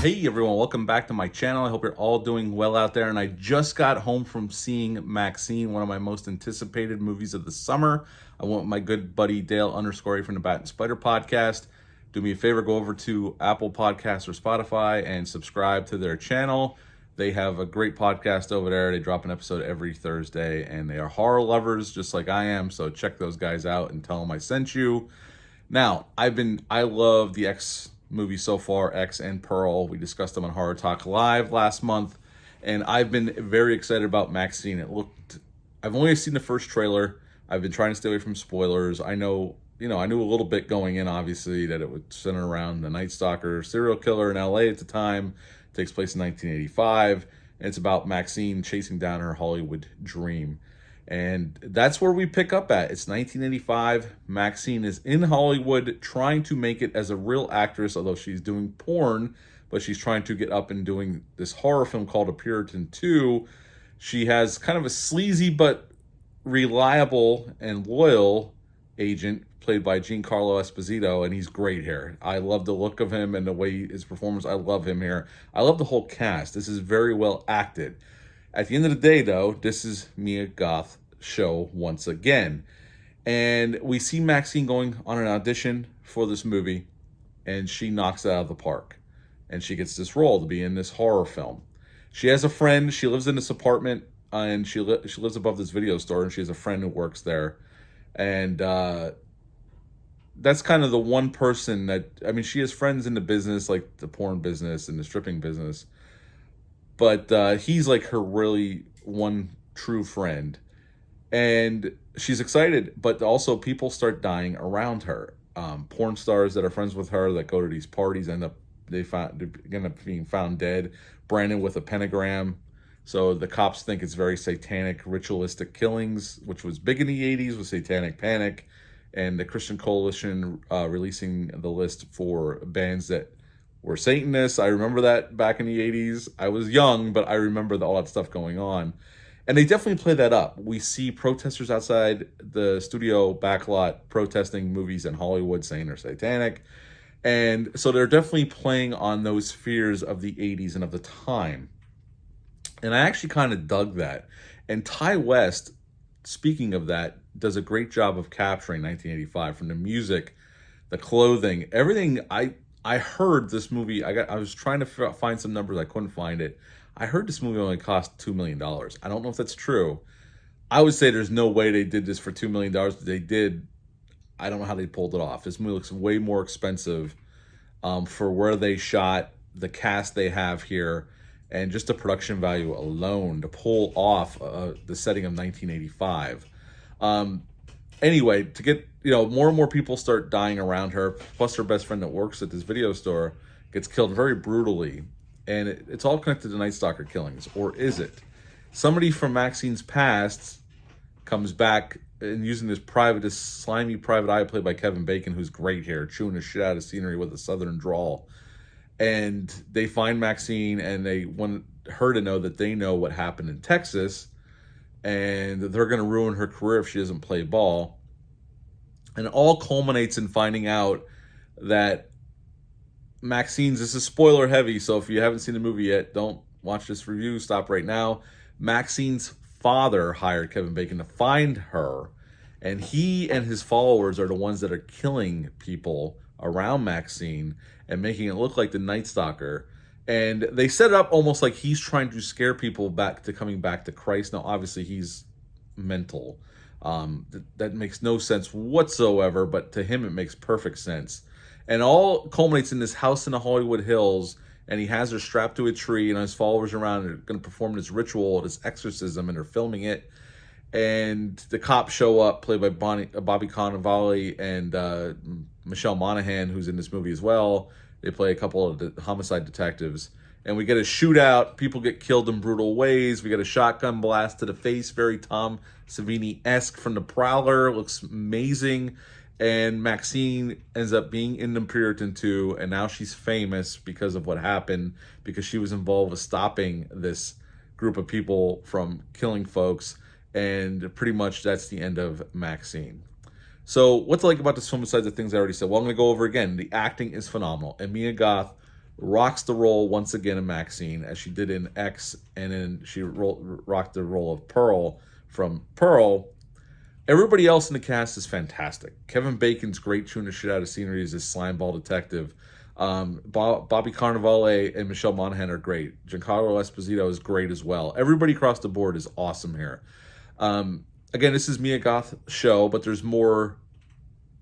Hey everyone, welcome back to my channel. I hope you're all doing well out there. And I just got home from seeing Maxxxine, one of my most anticipated movies of the summer. I went with my good buddy Dale _ from the Bat and Spider podcast. Do me a favor, go over to Apple Podcasts or Spotify and subscribe to their channel. They have a great podcast over there. They drop an episode every Thursday, and they are horror lovers just like I am. So check those guys out and tell them I sent you. Now, I love the X movies so far, X and Pearl. We discussed them on Horror Talk Live last month, and I've been very excited about Maxxxine. I've only seen the first trailer. I've been trying to stay away from spoilers. I knew a little bit going in, obviously, that it would center around the Night Stalker serial killer in LA at the time. It takes place in 1985, and it's about Maxxxine chasing down her Hollywood dream. And that's where we pick up at. It's 1985. Maxxxine is in Hollywood trying to make it as a real actress, although she's doing porn, but she's trying to get up and doing this horror film called A Puritan 2. She has kind of a sleazy but reliable and loyal agent played by Giancarlo Esposito, and he's great here. I love the look of him and the way his performance. I love him here. I love the whole cast. This is very well acted. At the end of the day, though, this is Mia Goth's show once again. And we see Maxxxine going on an audition for this movie, and she knocks it out of the park. And she gets this role to be in this horror film. She has a friend. She lives in this apartment, and she lives above this video store, and she has a friend who works there. And that's kind of the one person she has friends in the business, like the porn business and the stripping business. But he's like her really one true friend. And she's excited, but also people start dying around her. Porn stars that are friends with her that go to these parties end up being found dead. Brandon with a pentagram. So the cops think it's very satanic, ritualistic killings, which was big in the 80s with Satanic Panic. And the Christian Coalition releasing the list for bands that were Satanists. I remember that back in the 80s. I was young, but I remember all that stuff going on. And they definitely play that up. We see protesters outside the studio backlot protesting movies in Hollywood saying they're satanic. And so they're definitely playing on those fears of the 80s and of the time. And I actually kind of dug that. And Ty West, speaking of that, does a great job of capturing 1985 from the music, the clothing, everything. I heard this movie. I was trying to find some numbers. I couldn't find it. I heard this movie only cost $2 million. I don't know if that's true. I would say there's no way they did this for $2 million. But they did. I don't know how they pulled it off. This movie looks way more expensive for where they shot, the cast they have here, and just the production value alone to pull off the setting of 1985. Anyway, to get, more and more people start dying around her, plus her best friend that works at this video store gets killed very brutally. And it's all connected to Night Stalker killings, or is it? Somebody from Maxxine's past comes back and using this slimy private eye played by Kevin Bacon, who's great here, chewing the shit out of scenery with a southern drawl. And they find Maxxine, and they want her to know that they know what happened in Texas, and they're going to ruin her career if she doesn't play ball. And it all culminates in finding out that Maxxine's, this is spoiler heavy, so if you haven't seen the movie yet, don't watch this review, stop right now. Maxxine's father hired Kevin Bacon to find her, and he and his followers are the ones that are killing people around Maxxine and making it look like the Night Stalker. And they set it up almost like he's trying to scare people back to coming back to Christ. Now, obviously, he's mental. That makes no sense whatsoever, but to him, it makes perfect sense. And all culminates in this house in the Hollywood Hills, and he has her strapped to a tree, and his followers around are going to perform this ritual, this exorcism, and they're filming it. And the cops show up, played by Bobby Cannavale and Michelle Monaghan, who's in this movie as well. They play a couple of the homicide detectives. And we get a shootout. People get killed in brutal ways. We get a shotgun blast to the face, very Tom Savini-esque from The Prowler. Looks amazing. And Maxxine ends up being in the Puritan 2, and now she's famous because of what happened, because she was involved with stopping this group of people from killing folks. And pretty much that's the end of Maxxxine. So what to like about this film besides the things I already said? Well, I'm going to go over again. The acting is phenomenal. And Mia Goth rocks the role once again in Maxxine, as she did in X, and then she rocked the role of Pearl from Pearl. Everybody else in the cast is fantastic. Kevin Bacon's great, chewing the shit out of scenery as his slimeball detective. Bobby Cannavale and Michelle Monaghan are great. Giancarlo Esposito is great as well. Everybody across the board is awesome here. Again, this is Mia Goth show, but there's more,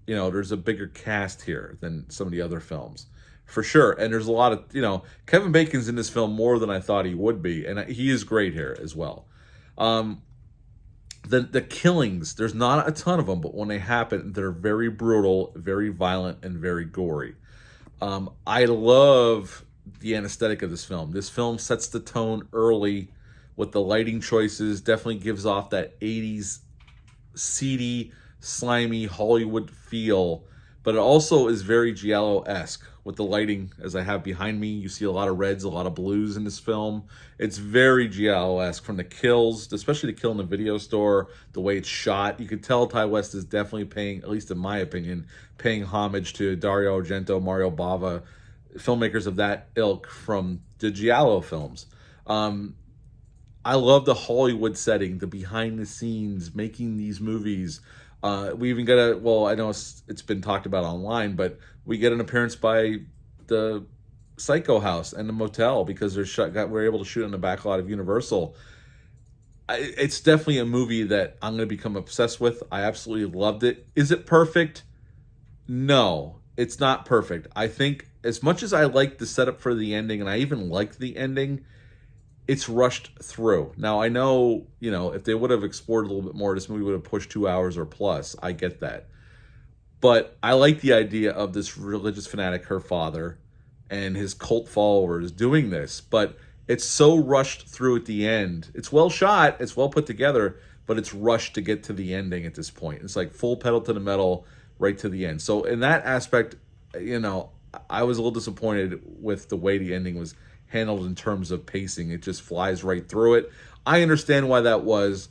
there's a bigger cast here than some of the other films, for sure. And there's a lot of, Kevin Bacon's in this film more than I thought he would be, and he is great here as well. The killings, there's not a ton of them, but when they happen, they're very brutal, very violent, and very gory. I love the anesthetic of this film. This film sets the tone early with the lighting choices, definitely gives off that 80s seedy, slimy Hollywood feel, but it also is very Giallo-esque with the lighting. As I have behind me, you see a lot of reds, a lot of blues in this film. It's very Giallo-esque, from the kills, especially the kill in the video store, the way it's shot. You can tell Ty West is definitely paying, at least in my opinion, paying homage to Dario Argento, Mario Bava, filmmakers of that ilk from the Giallo films. I love the Hollywood setting, the behind the scenes, making these movies. We even get I know it's been talked about online, but we get an appearance by the Psycho House and the motel, because we're able to shoot in the back lot of Universal. It's definitely a movie that I'm going to become obsessed with. I absolutely loved it. Is it perfect? No, it's not perfect. I think as much as I like the setup for the ending, and I even liked the ending, it's rushed through. Now, I know, if they would have explored a little bit more, this movie would have pushed 2 hours or plus. I get that. But I like the idea of this religious fanatic, her father, and his cult followers doing this. But it's so rushed through at the end. It's well shot, it's well put together, but it's rushed to get to the ending at this point. It's like full pedal to the metal right to the end. So in that aspect, I was a little disappointed with the way the ending was handled in terms of pacing. It just flies right through it. I understand why that was.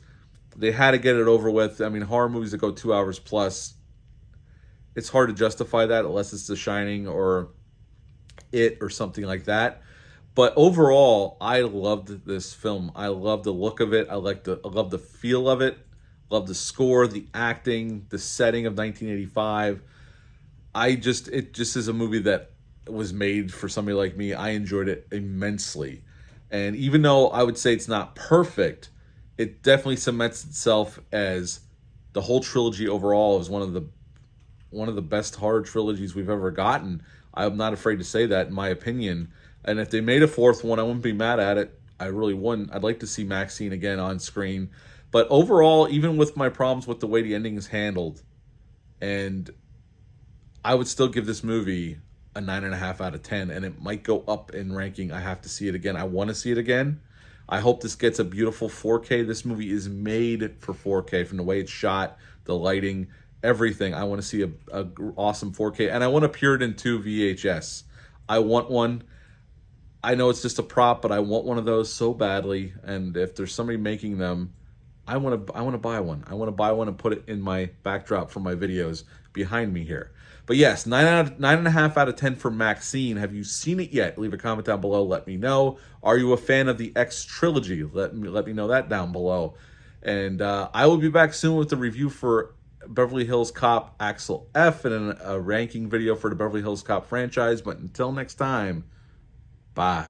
They had to get it over with. I mean, horror movies that go 2 hours plus, it's hard to justify that unless it's The Shining or It or something like that. But overall, I loved this film. I love the look of it. I love the feel of it. Love the score, the acting, the setting of 1985. It just is a movie that was made for somebody like me. I enjoyed it immensely. And even though I would say it's not perfect, it definitely cements itself as, the whole trilogy overall is one of the best horror trilogies we've ever gotten. I'm not afraid to say that, in my opinion. And if they made a fourth one, I wouldn't be mad at it. I really wouldn't. I'd like to see Maxxine again on screen. But overall, even with my problems with the way the ending is handled, and I would still give this movie a 9.5 out of 10, and it might go up in ranking. I have to see it again. I want to see it again. I hope this gets a beautiful 4K. This movie is made for 4K, from the way it's shot, the lighting, everything. I want to see a awesome 4K, and I want a Puritan 2 VHS. I want one. I know it's just a prop, but I want one of those so badly. And if there's somebody making them, I want to buy one. I want to buy one and put it in my backdrop for my videos behind me here. But yes, 9.5 out of 10 for Maxxine. Have you seen it yet? Leave a comment down below. Let me know. Are you a fan of the X trilogy? Let me know that down below. And I will be back soon with the review for Beverly Hills Cop Axel F, and a ranking video for the Beverly Hills Cop franchise. But until next time, bye.